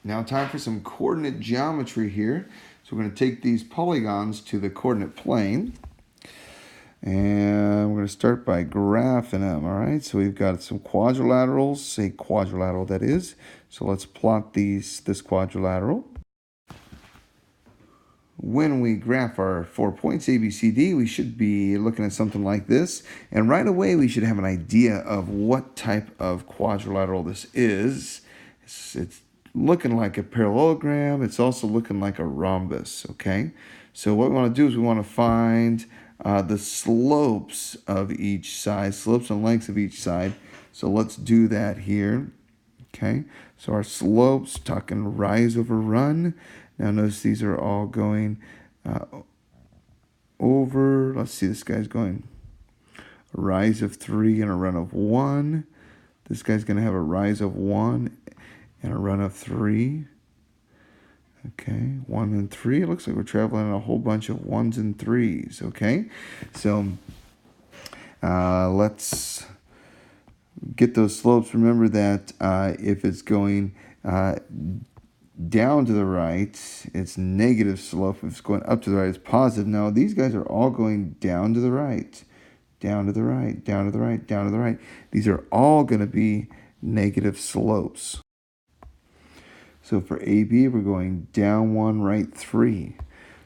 Now time for some coordinate geometry here. So we're going to take these polygons to the coordinate plane. And we're going to start by graphing them, all right? So we've got some quadrilaterals, a quadrilateral that is. So let's plot this quadrilateral. When we graph our 4 points, A, B, C, D, we should be looking at something like this. And right away, we should have an idea of what type of quadrilateral this is. It's looking like a parallelogram. It's also looking like a rhombus, okay? So what we want to do is we want to find the slopes of each side, slopes and lengths of each side. So let's do that here, okay? So our slopes, talking rise over run. Now notice these are all going over, let's see, this guy's going a rise of 3 and a run of 1. This guy's going to have a rise of 1 and a run of 3. Okay, 1 and 3. It looks like we're traveling a whole bunch of 1s and 3s, okay? So let's get those slopes. Remember that if it's going down to the right, it's negative slope. If it's going up to the right, it's positive. Now, these guys are all going down to the right, down to the right, down to the right, down to the right. These are all going to be negative slopes. So for AB, we're going down 1, right 3.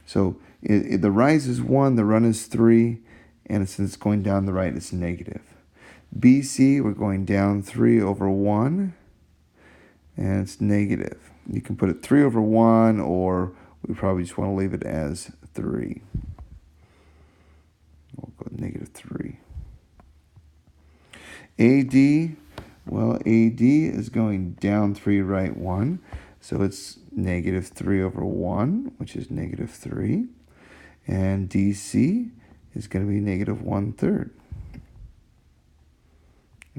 So the rise is 1, the run is 3, and since it's going down the right, it's negative. BC, we're going down 3 over 1, and it's negative. You can put it 3 over 1, or we probably just want to leave it as 3. We'll go negative 3. AD, well, AD is going down 3, right 1. So it's negative 3 over 1, which is negative 3. And DC is going to be negative 1/3.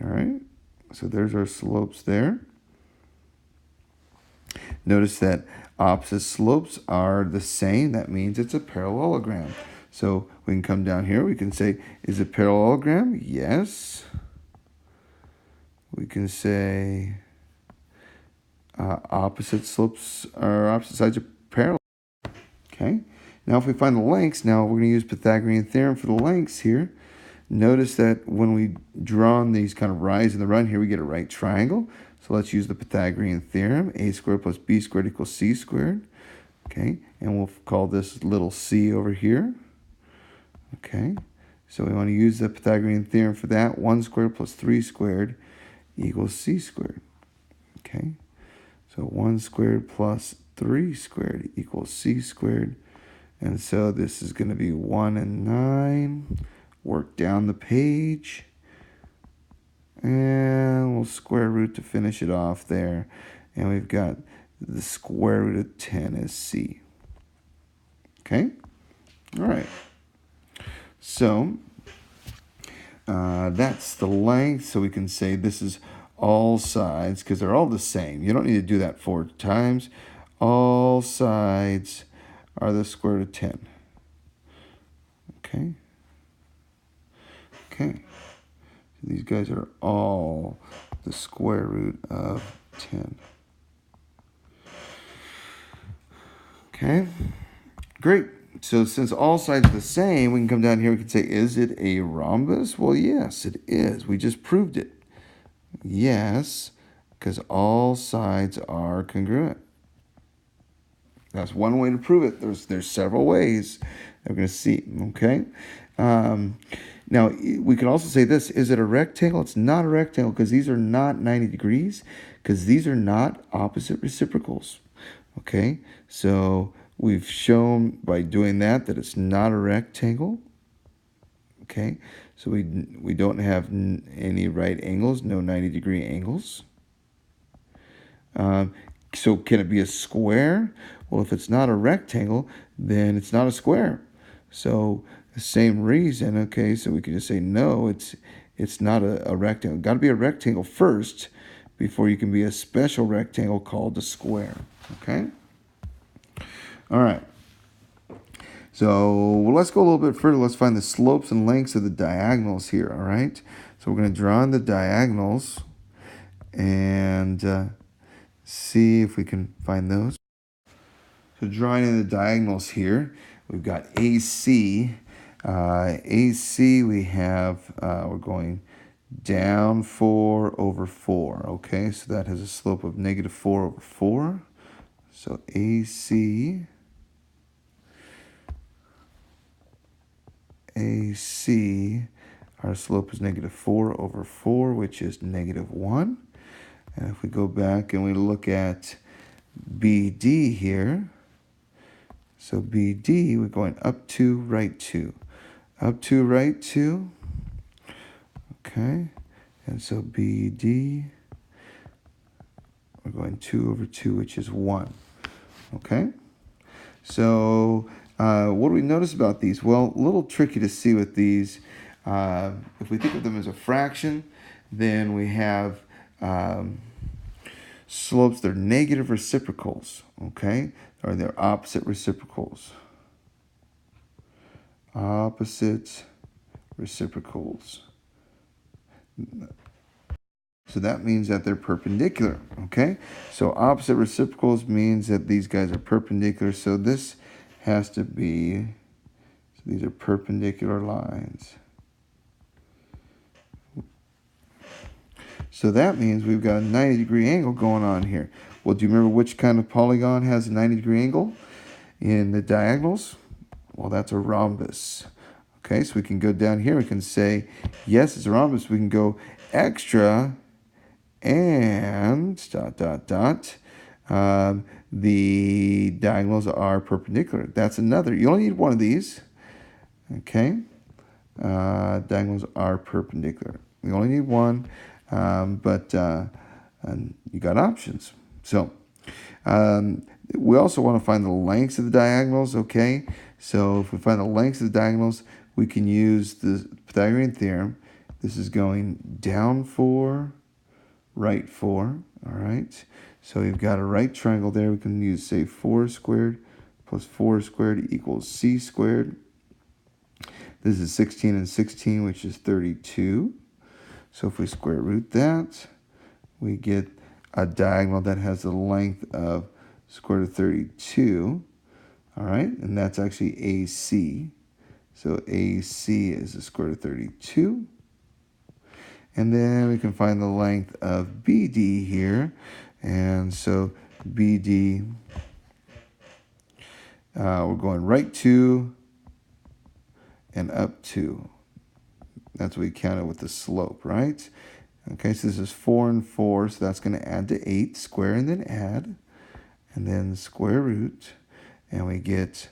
All right, so there's our slopes there. Notice that opposite slopes are the same. That means it's a parallelogram. So we can come down here. We can say, is it parallelogram? Yes. We can say opposite slopes or opposite sides are parallel. Okay. Now if we find the lengths, now we're going to use Pythagorean Theorem for the lengths here. Notice that when we draw on these kind of rise and the run here, we get a right triangle. So let's use the Pythagorean Theorem. A squared plus B squared equals C squared. Okay, and we'll call this little c over here. Okay, so we want to use the Pythagorean Theorem for that. 1 squared plus 3 squared equals C squared. Okay, so 1 squared plus 3 squared equals C squared. And so this is going to be 1 and 9. Work down the page. And we'll square root to finish it off there. And we've got the square root of 10 is C. Okay? All right. So that's the length. So we can say this is all sides because they're all the same. You don't need to do that 4 times. All sides are the square root of 10. Okay? Okay. So these guys are all the square root of 10. Okay? Great. So since all sides are the same, we can come down here. We can say, is it a rhombus? Well, yes, it is. We just proved it. Yes, because all sides are congruent. That's one way to prove it. There's several ways that we're going to see. Okay. Now, we can also say this. Is it a rectangle? It's not a rectangle because these are not 90 degrees because these are not opposite reciprocals. Okay. So we've shown by doing that it's not a rectangle. Okay. So we don't have any right angles, no 90-degree angles. So can it be a square? Well, if it's not a rectangle, then it's not a square. So the same reason, okay, so we can just say no, it's not a rectangle. Got to be a rectangle first before you can be a special rectangle called a square, okay? All right. So let's go a little bit further. Let's find the slopes and lengths of the diagonals here, all right? So we're going to draw on the diagonals, and see if we can find those. So drawing in the diagonals here, we've got AC. AC we have, we're going down 4 over 4. Okay, so that has a slope of negative 4 over 4. So AC, our slope is negative 4 over 4, which is negative 1. And if we go back and we look at BD here, so BD, we're going up 2, right 2. Up 2, right 2. Okay, and so BD, we're going 2 over 2, which is 1. Okay, so what do we notice about these? Well, a little tricky to see with these. If we think of them as a fraction, then we have slopes, they're negative reciprocals, okay? Or they're opposite reciprocals. Opposite reciprocals. So that means that they're perpendicular, okay? So opposite reciprocals means that these guys are perpendicular. So this has to be, so these are perpendicular lines. So that means we've got a 90-degree angle going on here. Well, do you remember which kind of polygon has a 90-degree angle in the diagonals? Well, that's a rhombus. Okay, so we can go down here. We can say, yes, it's a rhombus. We can go extra and ... the diagonals are perpendicular. That's another. You only need one of these. Okay, diagonals are perpendicular. We only need one, but you got options. So we also want to find the lengths of the diagonals. Okay, so if we find the lengths of the diagonals, we can use the Pythagorean theorem. This is going down 4, right 4. All right. So we've got a right triangle there. We can use, say, 4 squared plus 4 squared equals c squared. This is 16 and 16, which is 32. So if we square root that, we get a diagonal that has the length of square root of 32. All right, and that's actually AC. So AC is the square root of 32. And then we can find the length of BD here. And so BD, we're going right 2 and up 2. That's what we counted with the slope, right? Okay, so this is 4 and 4, so that's going to add to 8, square and then add, and then square root, and we get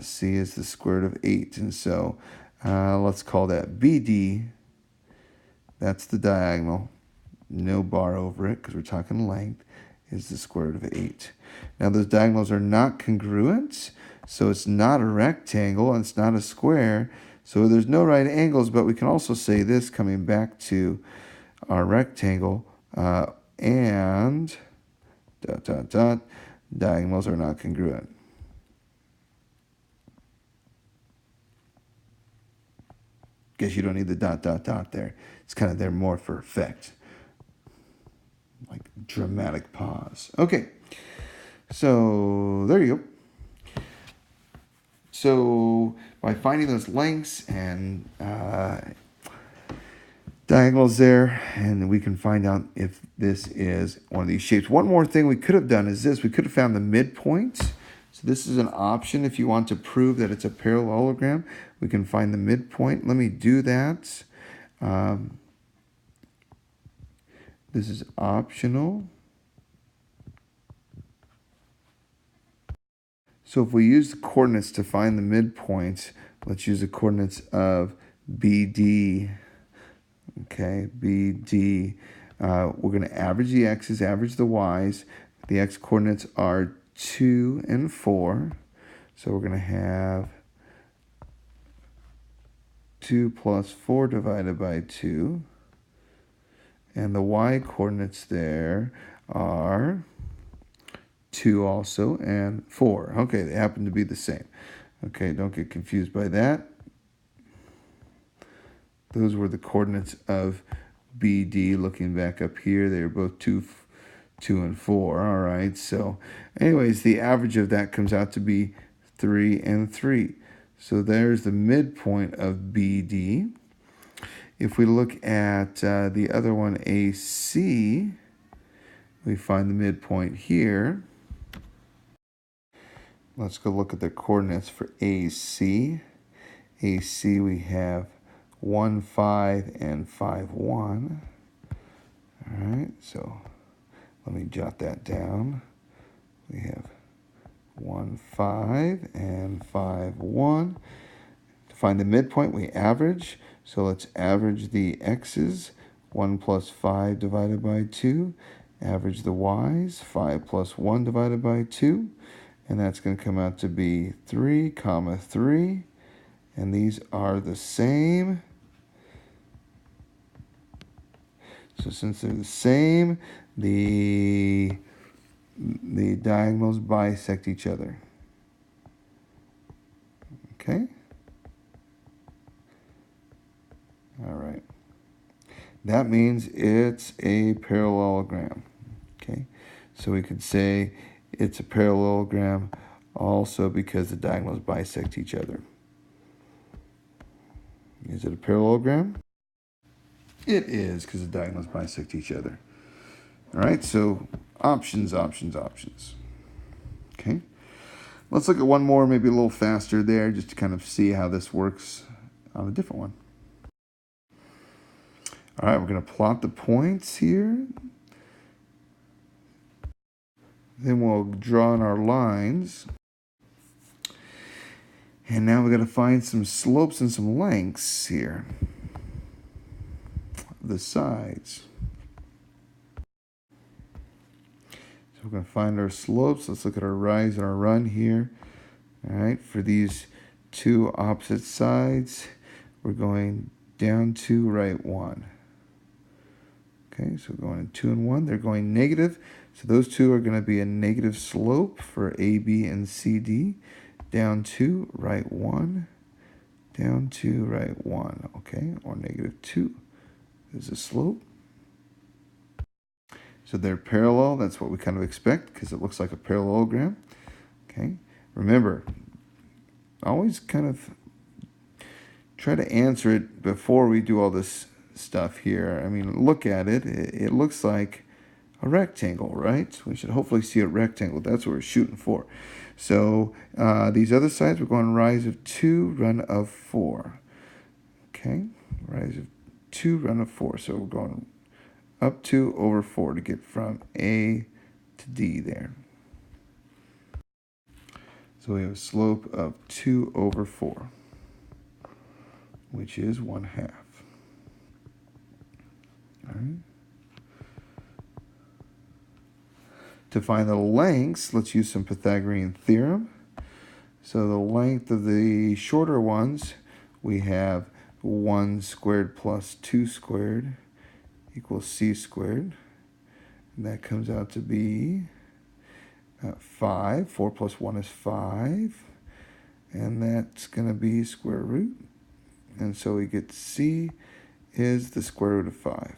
C is the square root of 8. And so let's call that BD. That's the diagonal. No bar over it because we're talking length, is the square root of 8. Now those diagonals are not congruent, so it's not a rectangle and it's not a square. So there's no right angles, but we can also say this coming back to our rectangle and ... diagonals are not congruent. Guess you don't need the ... there. It's kind of there more for effect. Like dramatic pause. Okay, so there you go. So by finding those lengths and diagonals there, and we can find out if this is one of these shapes. One more thing we could have done is this. We could have found the midpoint. So this is an option if you want to prove that it's a parallelogram. We can find the midpoint. Let me do that. This is optional. So if we use the coordinates to find the midpoint, let's use the coordinates of BD. Okay, BD. We're going to average the x's, average the y's. The x coordinates are 2 and 4. So we're going to have 2 plus 4 divided by 2. And the y coordinates there are 2 also and 4. Okay, they happen to be the same. Okay, don't get confused by that. Those were the coordinates of BD. Looking back up here, they are both 2 2 and 4. All right. So anyways, the average of that comes out to be 3 and 3. So there's the midpoint of BD. If we look at the other one, AC, we find the midpoint here. Let's go look at the coordinates for AC. AC, we have 1, 5, and 5, 1. All right, so let me jot that down. We have 1, 5, and 5, 1. To find the midpoint, we average. So let's average the x's. 1 plus 5 divided by 2. Average the y's. 5 plus 1 divided by 2. And that's going to come out to be 3, 3. And these are the same. So since they're the same, the diagonals bisect each other. Okay? All right. That means it's a parallelogram. Okay? So we could say it's a parallelogram also because the diagonals bisect each other. Is it a parallelogram? It is, because the diagonals bisect each other. All right, so options, options, options. Okay, let's look at one more, maybe a little faster there, just to kind of see how this works on a different one. All right, we're going to plot the points here. Then we'll draw in our lines. And now we're going to find some slopes and some lengths here. The sides. So we're going to find our slopes. Let's look at our rise and our run here. All right, for these two opposite sides, we're going down 2, right 1. Okay, so we're going in 2 and 1. They're going negative. So those two are going to be a negative slope for A, B, and C, D. Down 2, right 1. Down 2, right 1. Okay, or negative 2 is the slope. So they're parallel. That's what we kind of expect because it looks like a parallelogram. Okay, remember, always kind of try to answer it before we do all this stuff here. I mean, look at it. It looks like a rectangle, right? We should hopefully see a rectangle. That's what we're shooting for. So these other sides, we're going rise of 2, run of 4. Okay, rise of 2, run of 4. So we're going up 2 over 4 to get from A to D there. So we have a slope of 2 over 4, which is 1/2. All right. To find the lengths, let's use some Pythagorean Theorem. So the length of the shorter ones, we have 1 squared plus 2 squared equals c squared. And that comes out to be 5. 4 plus 1 is 5. And that's going to be square root. And so we get c is the square root of 5.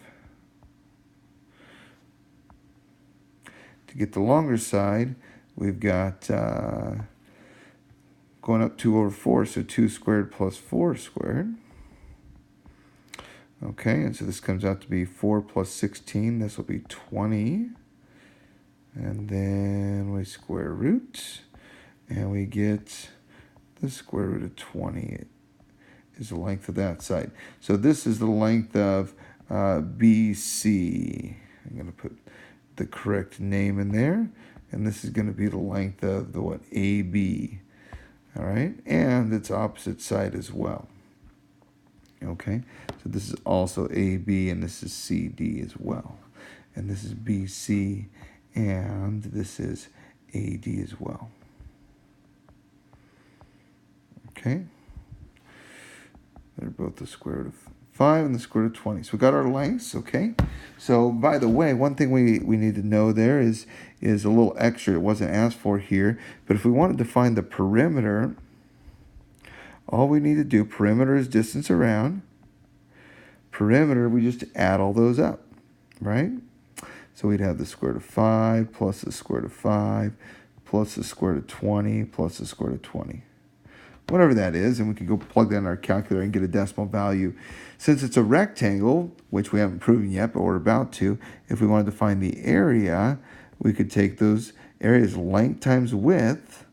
To get the longer side, we've got going up 2 over 4, so 2 squared plus 4 squared. Okay, and so this comes out to be 4 plus 16. This will be 20. And then we square root, and we get the square root of 20 is the length of that side. So this is the length of BC. I'm going to put the correct name in there, and this is going to be the length of the AB. All right, and its opposite side as well. Okay, so this is also AB, and this is CD as well, and this is BC, and this is AD as well. Okay, they're both the square root of 5 and the square root of 20. So we got our lengths, okay? So by the way, one thing we need to know there is a little extra. It wasn't asked for here, but if we wanted to find the perimeter, all we need to do, perimeter is distance around. Perimeter, we just add all those up, right? So we'd have the square root of 5 plus the square root of 5 plus the square root of 20 plus the square root of 20. Whatever that is, and we can go plug that in our calculator and get a decimal value. Since it's a rectangle, which we haven't proven yet, but we're about to, if we wanted to find the area, we could take those areas length times width,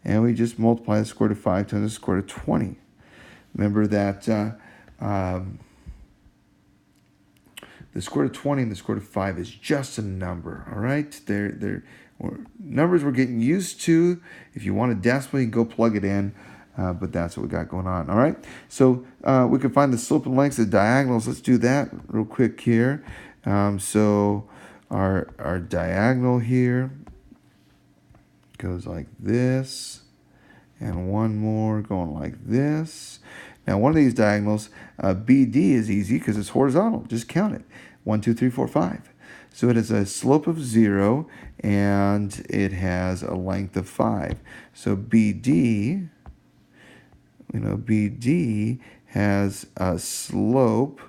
and we just multiply the square root of 5 times the square root of 20. Remember that the square root of 20 and the square root of 5 is just a number, all right? They're numbers we're getting used to. If you want a decimal, you can go plug it in. But that's what we got going on. All right. So we can find the slope and lengths of diagonals. Let's do that real quick here. So our diagonal here goes like this, and one more going like this. Now one of these diagonals, BD, is easy because it's horizontal. Just count it. 1, 2, 3, 4, 5. So it has a slope of 0 and it has a length of 5. So BD. BD has a slope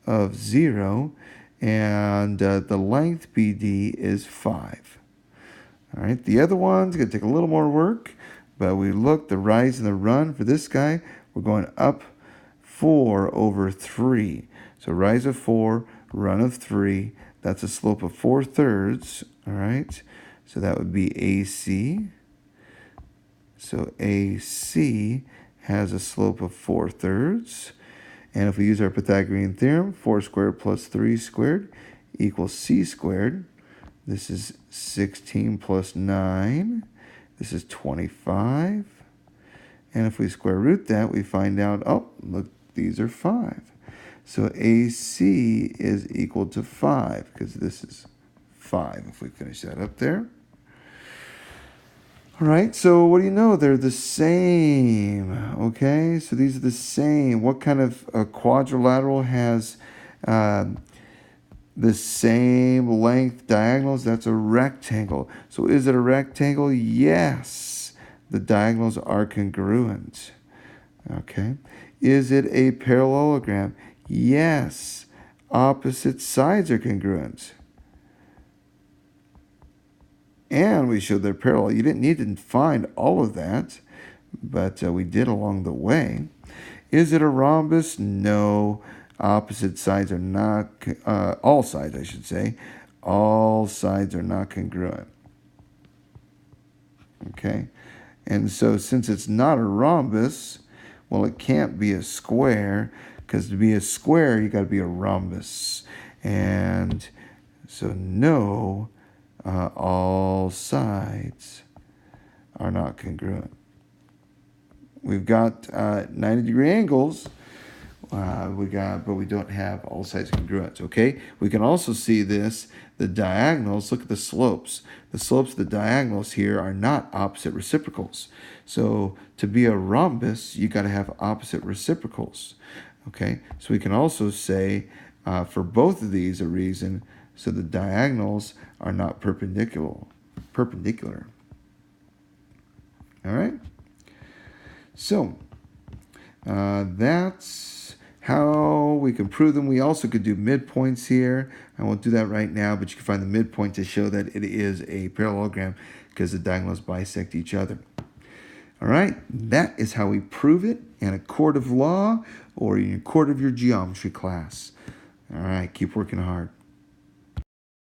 of 0, and the length BD is 5. All right, the other one's going to take a little more work, but we look, the rise and the run for this guy, we're going up 4 over 3. So rise of 4, run of 3, that's a slope of 4/3, all right? So that would be AC. So AC has a slope of 4/3. And if we use our Pythagorean theorem, 4 squared plus 3 squared equals c squared. This is 16 plus 9. This is 25. And if we square root that, we find out, oh, look, these are 5. So AC is equal to 5, because this is 5, if we finish that up there. All right, so what do you know? They're the same, okay? So these are the same. What kind of a quadrilateral has the same length diagonals? That's a rectangle. So is it a rectangle? Yes. The diagonals are congruent, okay? Is it a parallelogram? Yes. Opposite sides are congruent. And we showed they're parallel. You didn't need to find all of that, but we did along the way. Is it a rhombus? No. Opposite sides are not, all sides, I should say. All sides are not congruent. Okay? And so since it's not a rhombus, well, it can't be a square, because to be a square, you got to be a rhombus. And so no, all sides are not congruent. We've got 90-degree angles, but we don't have all sides congruent, okay? We can also see this, the diagonals, look at the slopes. The slopes of the diagonals here are not opposite reciprocals. So to be a rhombus, you got to have opposite reciprocals, okay? So we can also say for both of these a reason, so the diagonals are not perpendicular. All right? So that's how we can prove them. We also could do midpoints here. I won't do that right now, but you can find the midpoint to show that it is a parallelogram because the diagonals bisect each other. All right, that is how we prove it in a court of law or in a court of your geometry class. All right, keep working hard.